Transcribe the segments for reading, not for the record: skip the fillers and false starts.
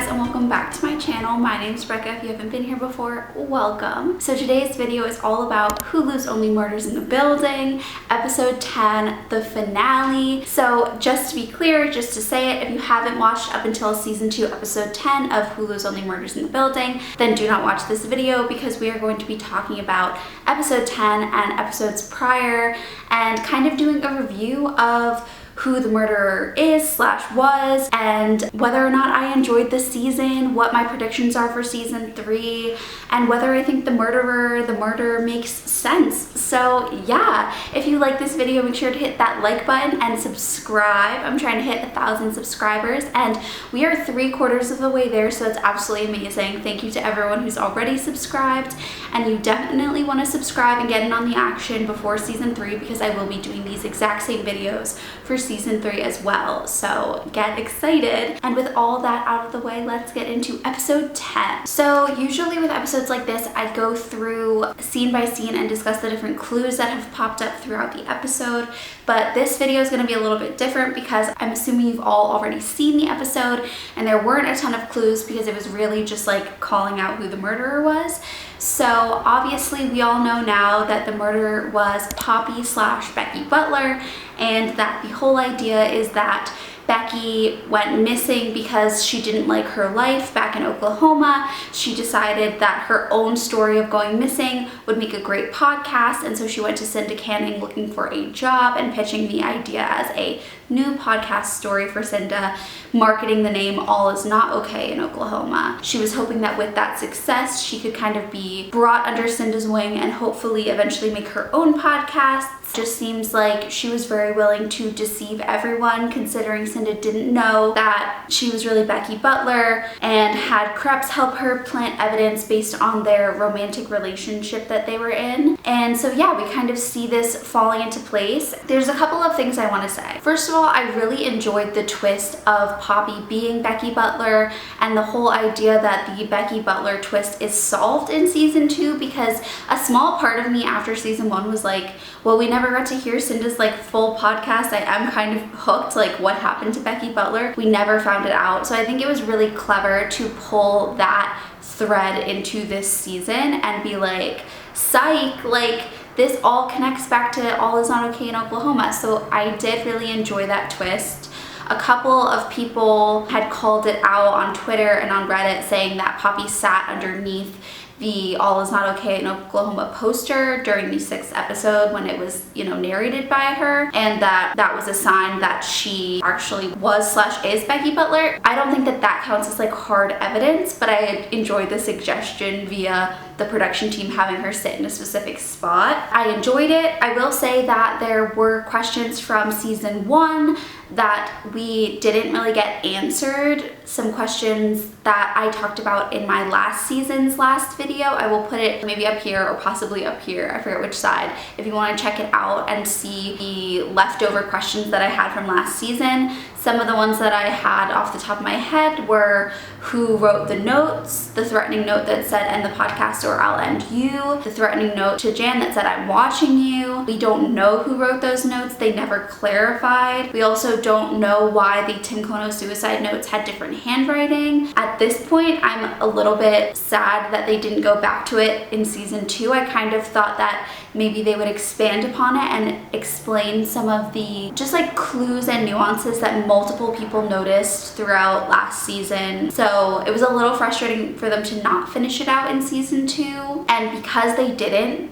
guys, and welcome back to my channel. My name's Rebecca. If you haven't been here before, welcome. So today's video is all about Hulu's Only Murders in the Building, episode 10, the finale. So just to be clear, just to say it, if you haven't watched up until season 2, episode 10 of Hulu's Only Murders in the Building, then do not watch this video because we are going to be talking about episode 10 and episodes prior and kind of doing a review of who the murderer is / was, and whether or not I enjoyed this season, what my predictions are for season 3, and whether I think the murder makes sense. So yeah, if you like this video, make sure to hit that like button and subscribe. I'm trying to hit 1,000 subscribers and we are 3/4 of the way there, so that's absolutely amazing. Thank you to everyone who's already subscribed, and you definitely want to subscribe and get in on the action before season 3 because I will be doing these exact same videos for season 3 as well, so get excited. And with all that out of the way, let's get into episode 10. So usually with episodes like this, I go through scene by scene and discuss the different clues that have popped up throughout the episode, but this video is going to be a little bit different because I'm assuming you've all already seen the episode and there weren't a ton of clues because it was really just like calling out who the murderer was. So obviously we all know now that the murderer was Poppy / Becky Butler, and that the whole idea is that Becky went missing because she didn't like her life back in Oklahoma. She decided that her own story of going missing would make a great podcast, and so she went to Cinda Canning looking for a job and pitching the idea as a new podcast story for Cinda, marketing the name All Is Not Okay in Oklahoma. She was hoping that with that success, she could kind of be brought under Cinda's wing and hopefully eventually make her own podcast. Just seems like she was very willing to deceive everyone, considering Cinda didn't know that she was really Becky Butler and had Krebs help her plant evidence based on their romantic relationship that they were in. And so yeah, we kind of see this falling into place. There's a couple of things I want to say. First of all, I really enjoyed the twist of Poppy being Becky Butler and the whole idea that the Becky Butler twist is solved in season 2, because a small part of me after season 1 was like, well, we never got to hear Cinda's like full podcast. I am kind of hooked, like what happened to Becky Butler. We never found it out. So I think it was really clever to pull that thread into this season and be like, psych, like this all connects back to All Is Not Okay in Oklahoma. So I did really enjoy that twist. A couple of people had called it out on Twitter and on Reddit, saying that Poppy sat underneath the All Is Not Okay in Oklahoma poster during the 6th episode when it was, narrated by her, and that was a sign that she actually was / is Becky Butler. I don't think that counts as like hard evidence, but I enjoyed the suggestion via the production team having her sit in a specific spot. I enjoyed it. I will say that there were questions from season 1 that we didn't really get answered. Some questions that I talked about in my last season's last video. I will put it maybe up here or possibly up here, I forget which side, if you want to check it out and see the leftover questions that I had from last season. Some of the ones that I had off the top of my head were who wrote the notes, the threatening note that said end the podcast or I'll end you, the threatening note to Jan that said I'm watching you. We don't know who wrote those notes. They never clarified. We also don't know why the Tim Kono suicide notes had different handwriting. At this point, I'm a little bit sad that they didn't go back to it in season 2. I kind of thought that maybe they would expand upon it and explain some of the just like clues and nuances that multiple people noticed throughout last season. So it was a little frustrating for them to not finish it out in season 2. And because they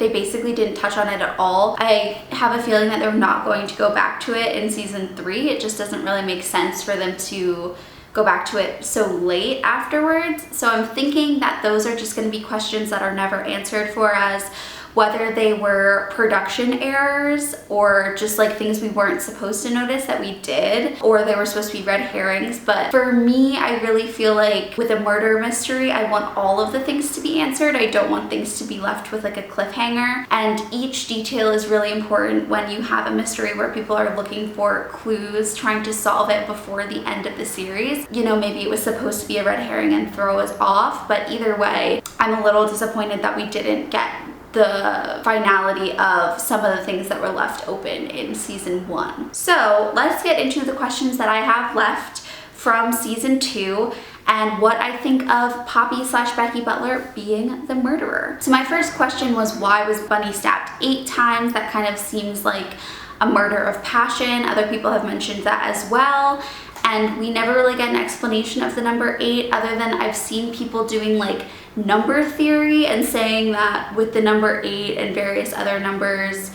basically didn't touch on it at all, I have a feeling that they're not going to go back to it in season 3. It just doesn't really make sense for them to go back to it so late afterwards. So I'm thinking that those are just going to be questions that are never answered for us, whether they were production errors or just like things we weren't supposed to notice that we did, or they were supposed to be red herrings. But for me, I really feel like with a murder mystery, I want all of the things to be answered. I don't want things to be left with like a cliffhanger, and each detail is really important when you have a mystery where people are looking for clues, trying to solve it before the end of the series. Maybe it was supposed to be a red herring and throw us off, but either way, I'm a little disappointed that we didn't get the finality of some of the things that were left open in season 1. So let's get into the questions that I have left from season 2 and what I think of Poppy / Becky Butler being the murderer. So my first question was, why was Bunny stabbed 8 times? That kind of seems like a murder of passion. Other people have mentioned that as well. And we never really get an explanation of the number 8, other than I've seen people doing like number theory and saying that with the number 8 and various other numbers,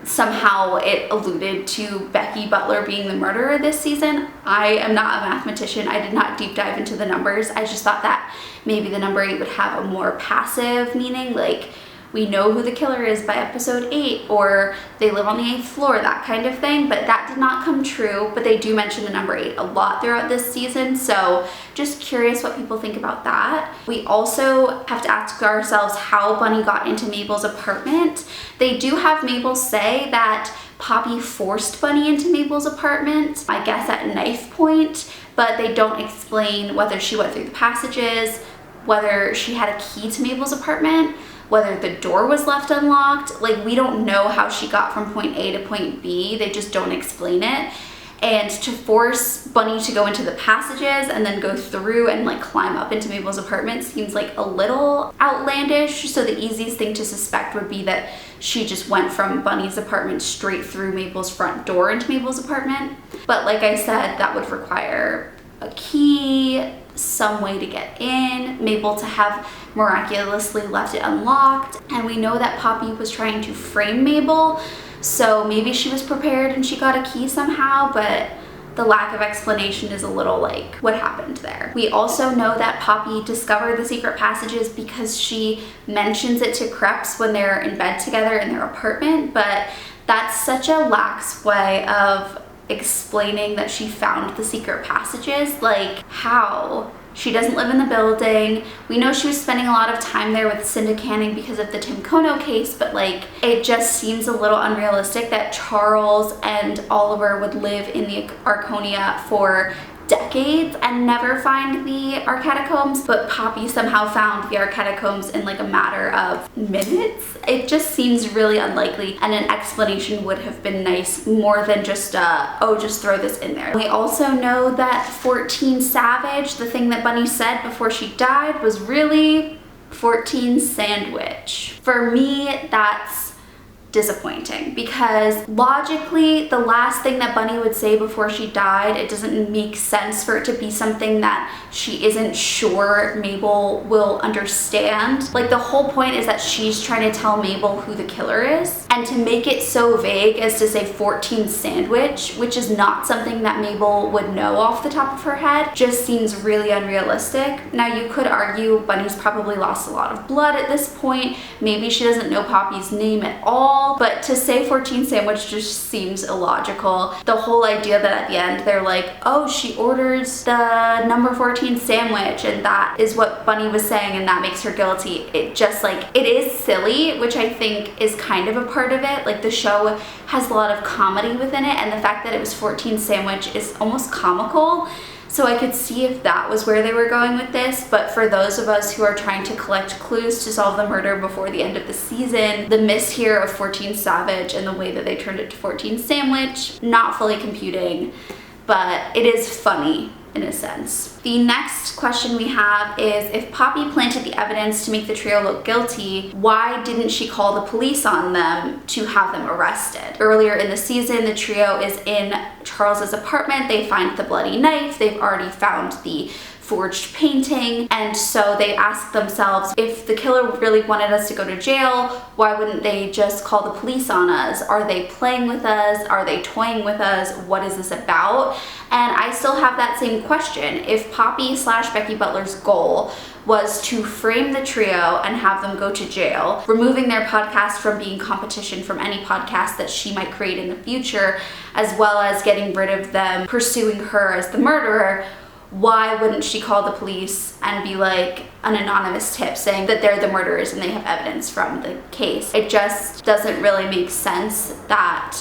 somehow it alluded to Becky Butler being the murderer this season. I am not a mathematician. I did not deep dive into the numbers. I just thought that maybe the number 8 would have a more passive meaning, like we know who the killer is by episode 8, or they live on the 8th floor, that kind of thing. But that did not come true. But they do mention the number 8 a lot throughout this season, so just curious what people think about that. We also have to ask ourselves how Bunny got into Mabel's apartment. They do have Mabel say that Poppy forced Bunny into Mabel's apartment, I guess at knife point, but they don't explain whether she went through the passages, whether she had a key to Mabel's apartment, whether the door was left unlocked. Like, we don't know how she got from point A to point B. They just don't explain it. And to force Bunny to go into the passages and then go through and like climb up into Mabel's apartment seems like a little outlandish. So the easiest thing to suspect would be that she just went from Bunny's apartment straight through Mabel's front door into Mabel's apartment. But like I said, that would require a key, some way to get in, Mabel to have miraculously left it unlocked. And we know that Poppy was trying to frame Mabel, so maybe she was prepared and she got a key somehow, but the lack of explanation is a little like, what happened there? We also know that Poppy discovered the secret passages because she mentions it to Krebs when they're in bed together in their apartment, but that's such a lax way of explaining that she found the secret passages. Like, how? She doesn't live in the building. We know she was spending a lot of time there with Cinda Canning because of the Tim Kono case, but like, it just seems a little unrealistic that Charles and Oliver would live in the Arconia for decades and never find the Arcatombs, but Poppy somehow found the Arcatombs in like a matter of minutes. It just seems really unlikely, and an explanation would have been nice more than just oh, just throw this in there. We also know that 14 Savage, the thing that Bunny said before she died, was really 14 Sandwich. For me, that's disappointing, because logically the last thing that Bunny would say before she died, it doesn't make sense for it to be something that she isn't sure Mabel will understand. Like, the whole point is that she's trying to tell Mabel who the killer is, and to make it so vague as to say 14 Sandwich, which is not something that Mabel would know off the top of her head, just seems really unrealistic. Now, you could argue Bunny's probably lost a lot of blood at this point. Maybe she doesn't know Poppy's name at all, but to say 14 Sandwich just seems illogical. The whole idea that at the end they're like, oh, she orders the number 14 sandwich, and that is what Bunny was saying, and that makes her guilty. It just, like, it is silly, which I think is kind of a part of it. Like, the show has a lot of comedy within it, and the fact that it was 14 Sandwich is almost comical. So I could see if that was where they were going with this, but for those of us who are trying to collect clues to solve the murder before the end of the season, the miss here of 14 Savage and the way that they turned it to 14 Sandwich, not fully computing, but it is funny in a sense. The next question we have is, if Poppy planted the evidence to make the trio look guilty, why didn't she call the police on them to have them arrested? Earlier in the season, the trio is in Charles's apartment. They find the bloody knife. They've already found the forged painting, and so they ask themselves, if the killer really wanted us to go to jail, why wouldn't they just call the police on us? Are they playing with us? Are they toying with us? What is this about? And I still have that same question. If Poppy / Becky Butler's goal was to frame the trio and have them go to jail, removing their podcast from being competition from any podcast that she might create in the future, as well as getting rid of them pursuing her as the murderer, why wouldn't she call the police and be like an anonymous tip saying that they're the murderers and they have evidence from the case? It just doesn't really make sense that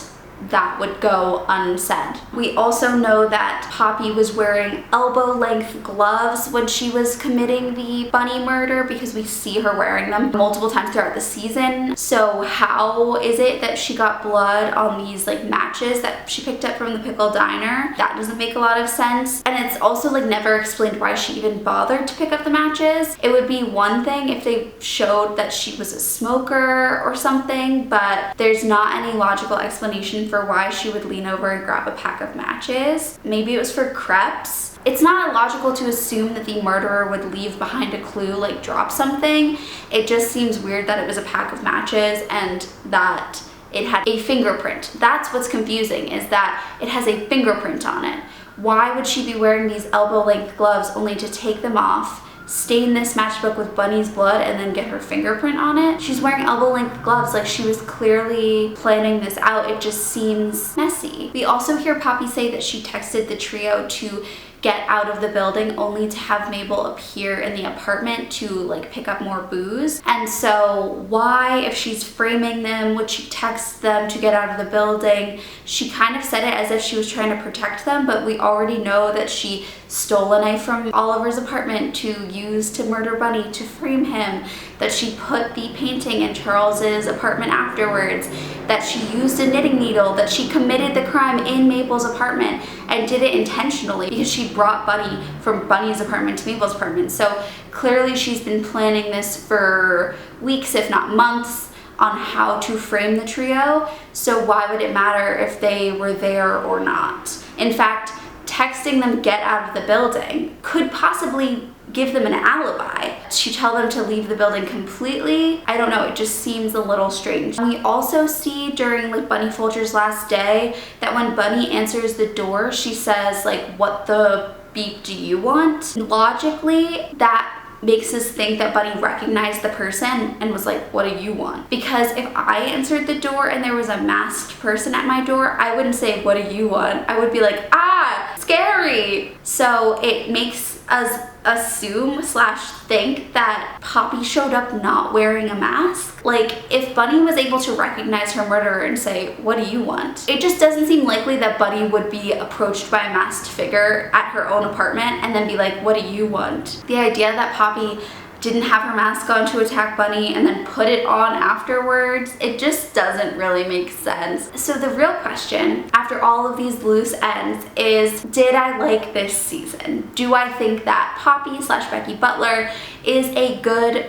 that would go unsaid. We also know that Poppy was wearing elbow-length gloves when she was committing the bunny murder, because we see her wearing them multiple times throughout the season. So how is it that she got blood on these like matches that she picked up from the Pickle Diner? That doesn't make a lot of sense. And it's also like never explained why she even bothered to pick up the matches. It would be one thing if they showed that she was a smoker or something, but there's not any logical explanation for why she would lean over and grab a pack of matches. Maybe it was for crepes. It's not illogical to assume that the murderer would leave behind a clue, like drop something. It just seems weird that it was a pack of matches and that it had a fingerprint. That's what's confusing, is that it has a fingerprint on it. Why would she be wearing these elbow-length gloves only to take them off, stain this matchbook with Bunny's blood, and then get her fingerprint on it? She's wearing elbow-length gloves, like she was clearly planning this out. It just seems messy. We also hear Poppy say that she texted the trio to get out of the building, only to have Mabel appear in the apartment to like pick up more booze. And so why, if she's framing them, would she text them to get out of the building? She kind of said it as if she was trying to protect them, but we already know that she stole a knife from Oliver's apartment to use to murder Bunny, to frame him, that she put the painting in Charles's apartment afterwards, that she used a knitting needle, that she committed the crime in Mabel's apartment and did it intentionally because she brought Bunny from Bunny's apartment to Mabel's apartment. So clearly she's been planning this for weeks, if not months, on how to frame the trio. So why would it matter if they were there or not? In fact, texting them get out of the building could possibly give them an alibi. She tell them to leave the building completely? I don't know, it just seems a little strange. We also see during like Bunny Folger's last day that when Bunny answers the door, she says like, "What the beep do you want?" Logically, that makes us think that Bunny recognized the person and was like, "What do you want?" Because if I answered the door and there was a masked person at my door, I wouldn't say, "What do you want?" I would be like, "Ah, scary." So it makes us assume / think that Poppy showed up not wearing a mask. Like, if Bunny was able to recognize her murderer and say, "What do you want?" It just doesn't seem likely that Bunny would be approached by a masked figure at her own apartment and then be like, "What do you want?" The idea that Poppy didn't have her mask on to attack Bunny and then put it on afterwards, it just doesn't really make sense. So the real question, after all of these loose ends, is did I like this season? Do I think that Poppy / Becky Butler is a good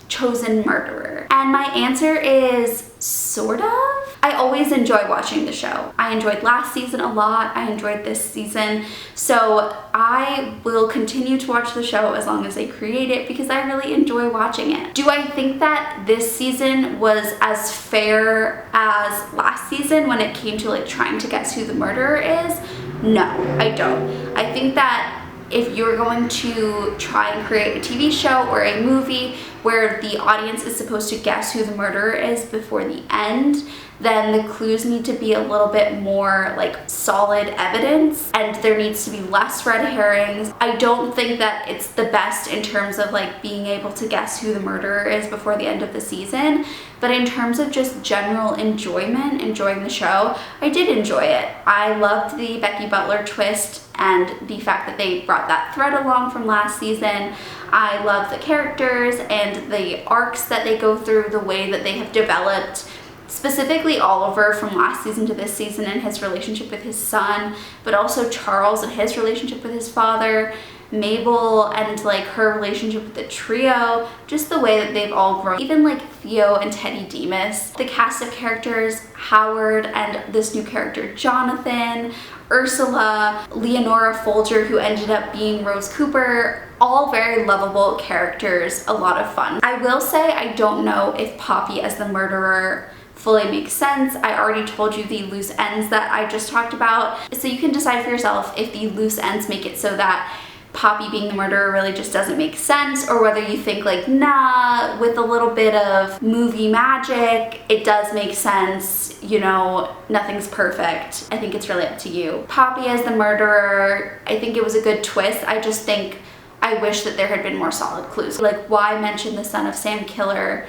chosen murderer? And my answer is sort of. I always enjoy watching the show. I enjoyed last season a lot. I enjoyed this season. So I will continue to watch the show as long as they create it because I really enjoy watching it. Do I think that this season was as fair as last season when it came to like trying to guess who the murderer is? No, I don't. I think that if you're going to try and create a TV show or a movie where the audience is supposed to guess who the murderer is before the end, then the clues need to be a little bit more like solid evidence and there needs to be less red herrings. I don't think that it's the best in terms of like being able to guess who the murderer is before the end of the season, but in terms of just general enjoyment, enjoying the show, I did enjoy it. I loved the Becky Butler twist and the fact that they brought that thread along from last season. I love the characters and the arcs that they go through, the way that they have developed, specifically Oliver from last season to this season and his relationship with his son, but also Charles and his relationship with his father, Mabel and like her relationship with the trio, just the way that they've all grown, even like Theo and Teddy Demas, the cast of characters, Howard and this new character Jonathan, Ursula, Leonora Folger who ended up being Rose Cooper, all very lovable characters, a lot of fun. I will say I don't know if Poppy as the murderer fully makes sense. I already told you the loose ends that I just talked about, so you can decide for yourself if the loose ends make it so that Poppy being the murderer really just doesn't make sense, or whether you think like, nah, with a little bit of movie magic, it does make sense, you know, nothing's perfect. I think it's really up to you. Poppy as the murderer, I think it was a good twist. I just think I wish that there had been more solid clues. Like, why mention the son of Sam Killer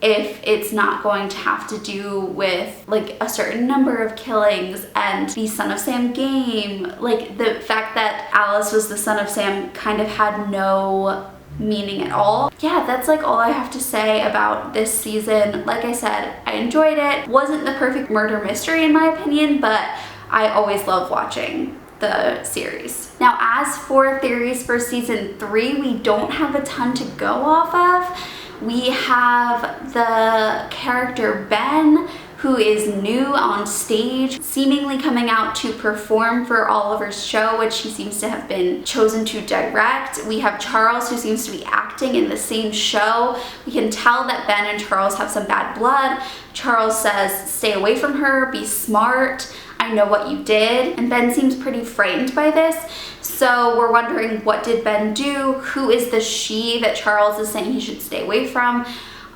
if it's not going to have to do with like a certain number of killings and the Son of Sam game. Like the fact that Alice was the Son of Sam kind of had no meaning at all. Yeah, that's like all I have to say about this season. Like I said, I enjoyed it. Wasn't the perfect murder mystery in my opinion, but I always love watching the series. Now, as for theories for season 3, we don't have a ton to go off of. We have the character Ben, who is new on stage, seemingly coming out to perform for Oliver's show, which he seems to have been chosen to direct. We have Charles, who seems to be acting in the same show. We can tell that Ben and Charles have some bad blood. Charles says, "Stay away from her, be smart. I know what you did." And Ben seems pretty frightened by this. So we're wondering, what did Ben do? Who is the she that Charles is saying he should stay away from?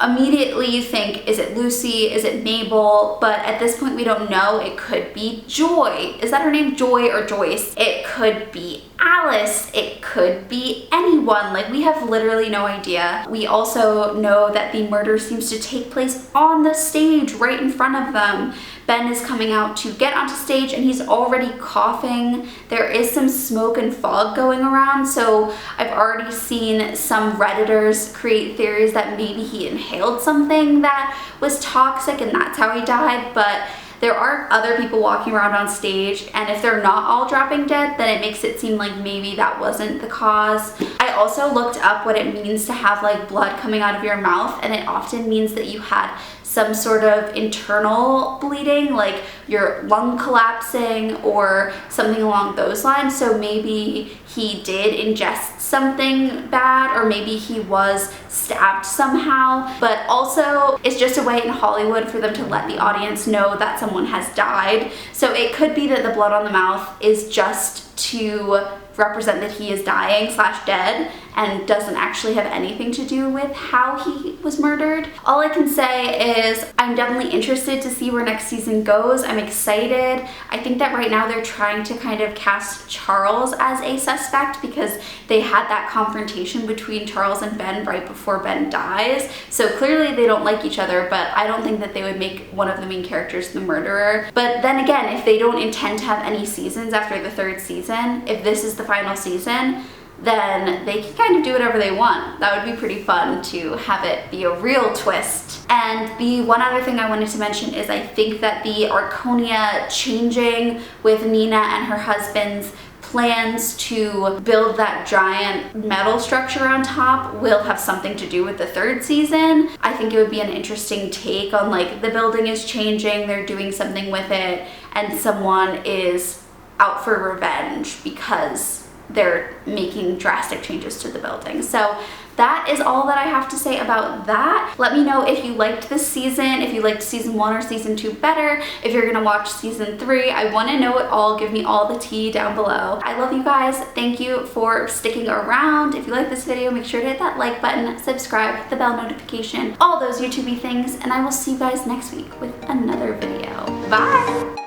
Immediately you think, is it Lucy? Is it Mabel? But at this point we don't know. It could be Joy. Is that her name? Joy or Joyce? It could be Alice. It could be anyone. Like, we have literally no idea. We also know that the murder seems to take place on the stage right in front of them. Ben is coming out to get onto stage and he's already coughing. There is some smoke and fog going around, so I've already seen some Redditors create theories that maybe he inhaled something that was toxic and that's how he died, but there are other people walking around on stage, and if they're not all dropping dead, then it makes it seem like maybe that wasn't the cause. I also looked up what it means to have like blood coming out of your mouth, and it often means that you had some sort of internal bleeding, like your lung collapsing or something along those lines. So maybe he did ingest something bad, or maybe he was stabbed somehow. But also, it's just a way in Hollywood for them to let the audience know that someone has died. So it could be that the blood on the mouth is just to represent that he is dying / dead and doesn't actually have anything to do with how he was murdered. All I can say is I'm definitely interested to see where next season goes. I'm excited. I think that right now they're trying to kind of cast Charles as a suspect because they had that confrontation between Charles and Ben right before Ben dies. So clearly they don't like each other, but I don't think that they would make one of the main characters the murderer. But then again, if they don't intend to have any seasons after the 3rd season, if this is the final season, then they can kind of do whatever they want. That would be pretty fun to have it be a real twist. And the one other thing I wanted to mention is I think that the Arconia changing with Nina and her husband's plans to build that giant metal structure on top will have something to do with the 3rd season. I think it would be an interesting take on like the building is changing, they're doing something with it, and someone is out for revenge because they're making drastic changes to the building. So that is all that I have to say about that. Let me know if you liked this season, if you liked season 1 or season 2 better, if you're gonna watch season 3. I wanna know it all. Give me all the tea down below. I love you guys. Thank you for sticking around. If you like this video, make sure to hit that like button, subscribe, hit the bell notification, all those YouTube-y things, and I will see you guys next week with another video. Bye!